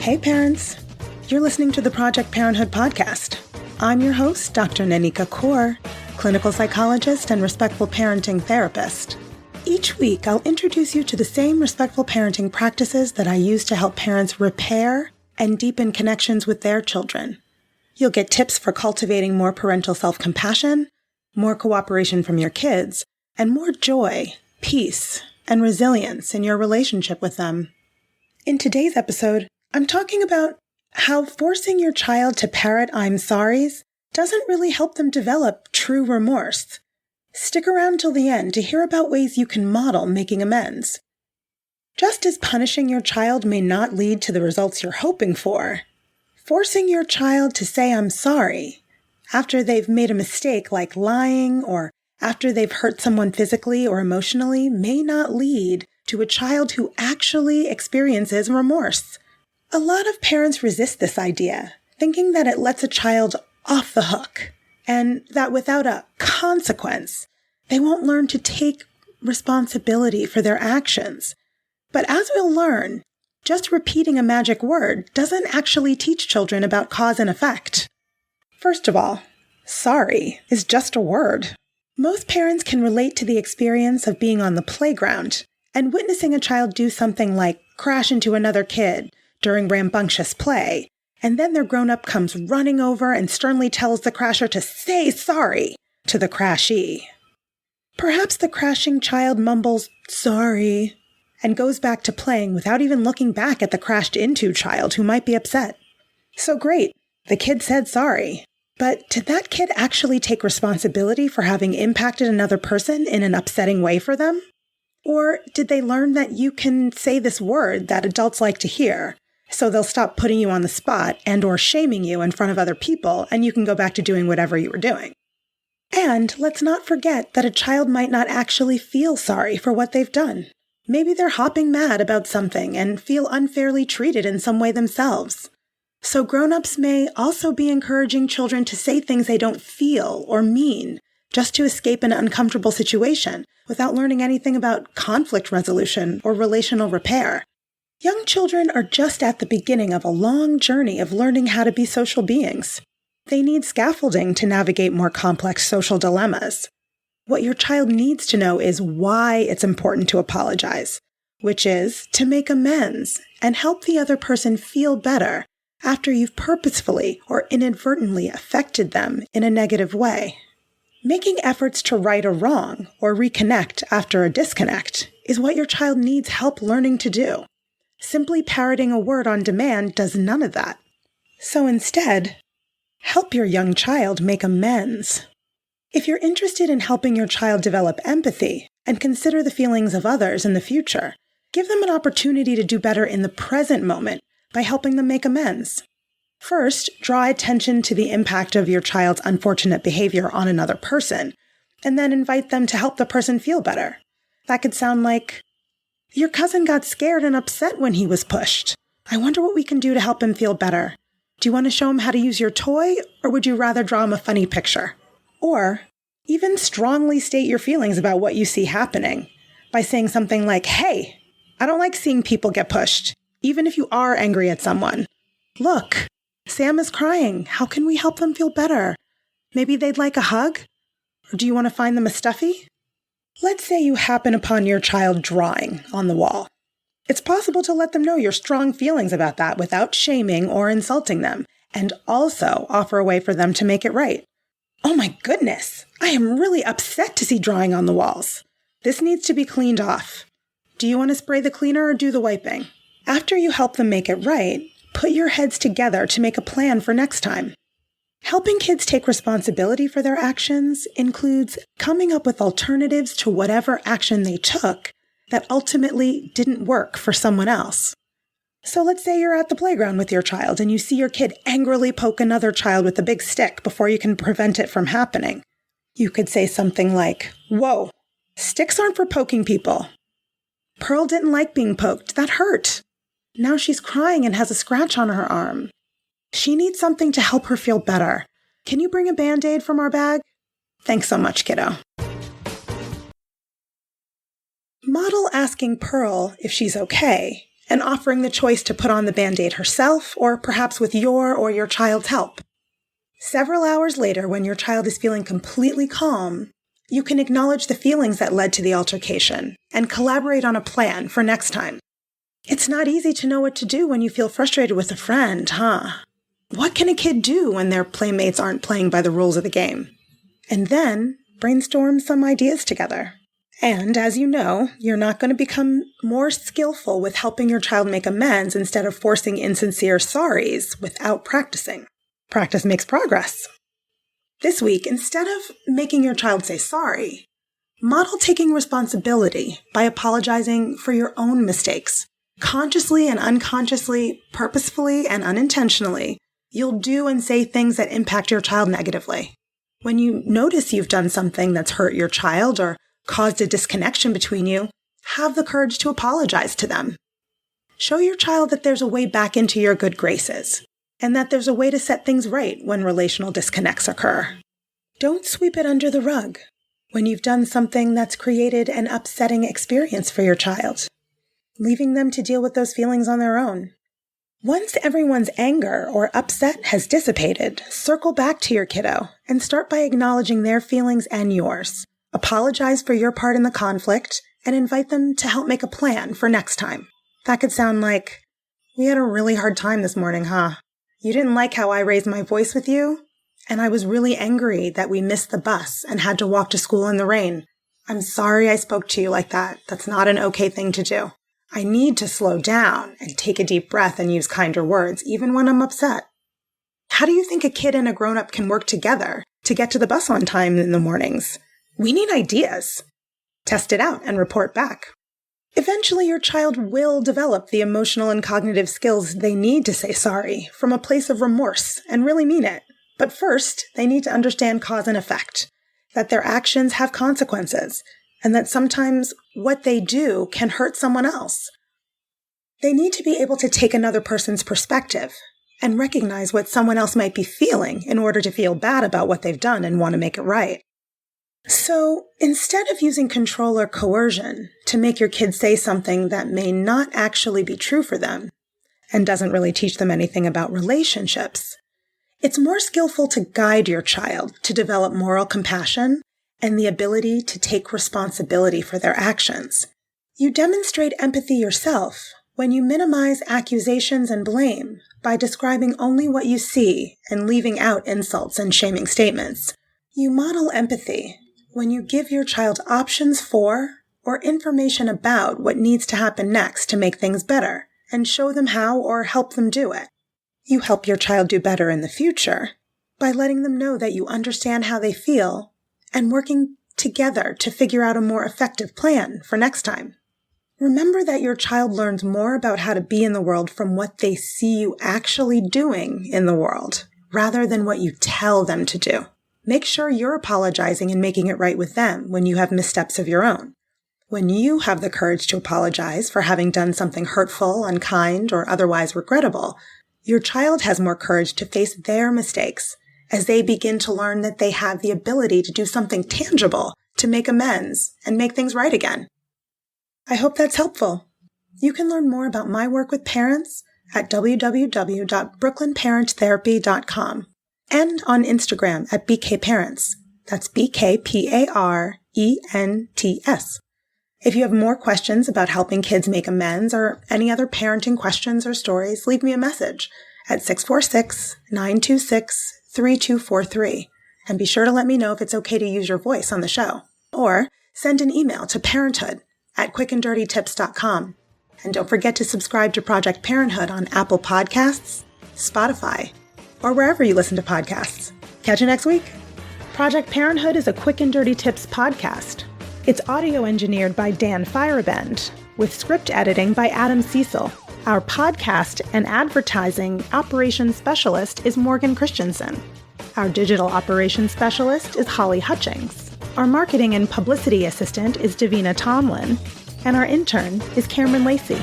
Hey parents, you're listening to the Project Parenthood podcast. I'm your host, Dr. Nanika Coor, clinical psychologist and respectful parenting therapist. Each week, I'll introduce you to the same respectful parenting practices that I use to help parents repair and deepen connections with their children. You'll get tips for cultivating more parental self-compassion, more cooperation from your kids, and more joy, peace, and resilience in your relationship with them. In today's episode, I'm talking about how forcing your child to parrot "I'm sorry's" doesn't really help them develop true remorse. Stick around till the end to hear about ways you can model making amends. Just as punishing your child may not lead to the results you're hoping for, forcing your child to say "I'm sorry" after they've made a mistake like lying or after they've hurt someone physically or emotionally may not lead to a child who actually experiences remorse. A lot of parents resist this idea, thinking that it lets a child off the hook, and that without a consequence, they won't learn to take responsibility for their actions. But as we'll learn, just repeating a magic word doesn't actually teach children about cause and effect. First of all, sorry is just a word. Most parents can relate to the experience of being on the playground and witnessing a child do something like crash into another kid during rambunctious play, and then their grown-up comes running over and sternly tells the crasher to say sorry to the crashee. Perhaps the crashing child mumbles, "sorry," and goes back to playing without even looking back at the crashed into child who might be upset. So great, the kid said sorry. But did that kid actually take responsibility for having impacted another person in an upsetting way for them? Or did they learn that you can say this word that adults like to hear, so they'll stop putting you on the spot and or shaming you in front of other people, and you can go back to doing whatever you were doing? And let's not forget that a child might not actually feel sorry for what they've done. Maybe they're hopping mad about something and feel unfairly treated in some way themselves. So grown-ups may also be encouraging children to say things they don't feel or mean just to escape an uncomfortable situation without learning anything about conflict resolution or relational repair. Young children are just at the beginning of a long journey of learning how to be social beings. They need scaffolding to navigate more complex social dilemmas. What your child needs to know is why it's important to apologize, which is to make amends and help the other person feel better after you've purposefully or inadvertently affected them in a negative way. Making efforts to right a wrong or reconnect after a disconnect is what your child needs help learning to do. Simply parroting a word on demand does none of that. So instead, help your young child make amends. If you're interested in helping your child develop empathy and consider the feelings of others in the future, give them an opportunity to do better in the present moment by helping them make amends. First, draw attention to the impact of your child's unfortunate behavior on another person, and then invite them to help the person feel better. That could sound like, "Your cousin got scared and upset when he was pushed. I wonder what we can do to help him feel better. Do you want to show him how to use your toy, or would you rather draw him a funny picture?" Or even strongly state your feelings about what you see happening by saying something like, "Hey, I don't like seeing people get pushed, even if you are angry at someone. Look, Sam is crying. How can we help them feel better? Maybe they'd like a hug? Or do you want to find them a stuffy?" Let's say you happen upon your child drawing on the wall. It's possible to let them know your strong feelings about that without shaming or insulting them, and also offer a way for them to make it right. "Oh my goodness, I am really upset to see drawing on the walls. This needs to be cleaned off. Do you want to spray the cleaner or do the wiping?" After you help them make it right, put your heads together to make a plan for next time. Helping kids take responsibility for their actions includes coming up with alternatives to whatever action they took that ultimately didn't work for someone else. So let's say you're at the playground with your child and you see your kid angrily poke another child with a big stick before you can prevent it from happening. You could say something like, "Whoa, sticks aren't for poking people. Pearl didn't like being poked. That hurt. Now she's crying and has a scratch on her arm. She needs something to help her feel better. Can you bring a Band-Aid from our bag? Thanks so much, kiddo." Model asking Pearl if she's okay and offering the choice to put on the Band-Aid herself or perhaps with your or your child's help. Several hours later, when your child is feeling completely calm, you can acknowledge the feelings that led to the altercation and collaborate on a plan for next time. It's not easy to know what to do when you feel frustrated with a friend, huh? What can a kid do when their playmates aren't playing by the rules of the game? And then brainstorm some ideas together. And as you know, you're not going to become more skillful with helping your child make amends instead of forcing insincere sorries without practicing. Practice makes progress. This week, instead of making your child say sorry, model taking responsibility by apologizing for your own mistakes. Consciously and unconsciously, purposefully and unintentionally, you'll do and say things that impact your child negatively. When you notice you've done something that's hurt your child or caused a disconnection between you, have the courage to apologize to them. Show your child that there's a way back into your good graces, and that there's a way to set things right when relational disconnects occur. Don't sweep it under the rug when you've done something that's created an upsetting experience for your child, leaving them to deal with those feelings on their own. Once everyone's anger or upset has dissipated, circle back to your kiddo and start by acknowledging their feelings and yours. Apologize for your part in the conflict and invite them to help make a plan for next time. That could sound like, "We had a really hard time this morning, huh? You didn't like how I raised my voice with you? And I was really angry that we missed the bus and had to walk to school in the rain. I'm sorry I spoke to you like that. That's not an okay thing to do. I need to slow down and take a deep breath and use kinder words, even when I'm upset." How do you think a kid and a grown-up can work together to get to the bus on time in the mornings? We need ideas. Test it out and report back. Eventually, your child will develop the emotional and cognitive skills they need to say sorry from a place of remorse and really mean it. But first, they need to understand cause and effect, that their actions have consequences, and that sometimes what they do can hurt someone else. They need to be able to take another person's perspective and recognize what someone else might be feeling in order to feel bad about what they've done and want to make it right. So instead of using control or coercion to make your kids say something that may not actually be true for them and doesn't really teach them anything about relationships, it's more skillful to guide your child to develop moral compassion and the ability to take responsibility for their actions. You demonstrate empathy yourself when you minimize accusations and blame by describing only what you see and leaving out insults and shaming statements. You model empathy when you give your child options for or information about what needs to happen next to make things better and show them how or help them do it. You help your child do better in the future by letting them know that you understand how they feel and working together to figure out a more effective plan for next time. Remember that your child learns more about how to be in the world from what they see you actually doing in the world, rather than what you tell them to do. Make sure you're apologizing and making it right with them when you have missteps of your own. When you have the courage to apologize for having done something hurtful, unkind, or otherwise regrettable, your child has more courage to face their mistakes as they begin to learn that they have the ability to do something tangible to make amends and make things right again. I hope that's helpful. You can learn more about my work with parents at www.brooklynparenttherapy.com and on Instagram at BKParents. That's BKPARENTS. If you have more questions about helping kids make amends or any other parenting questions or stories, leave me a message at 646-926-3243. And be sure to let me know if it's okay to use your voice on the show. Or send an email to parenthood@quickanddirtytips.com. And don't forget to subscribe to Project Parenthood on Apple Podcasts, Spotify, or wherever you listen to podcasts. Catch you next week. Project Parenthood is a Quick and Dirty Tips podcast. It's audio engineered by Dan Firebend, with script editing by Adam Cecil. Our podcast and advertising operations specialist is Morgan Christensen. Our digital operations specialist is Holly Hutchings. Our marketing and publicity assistant is Davina Tomlin. And our intern is Cameron Lacey.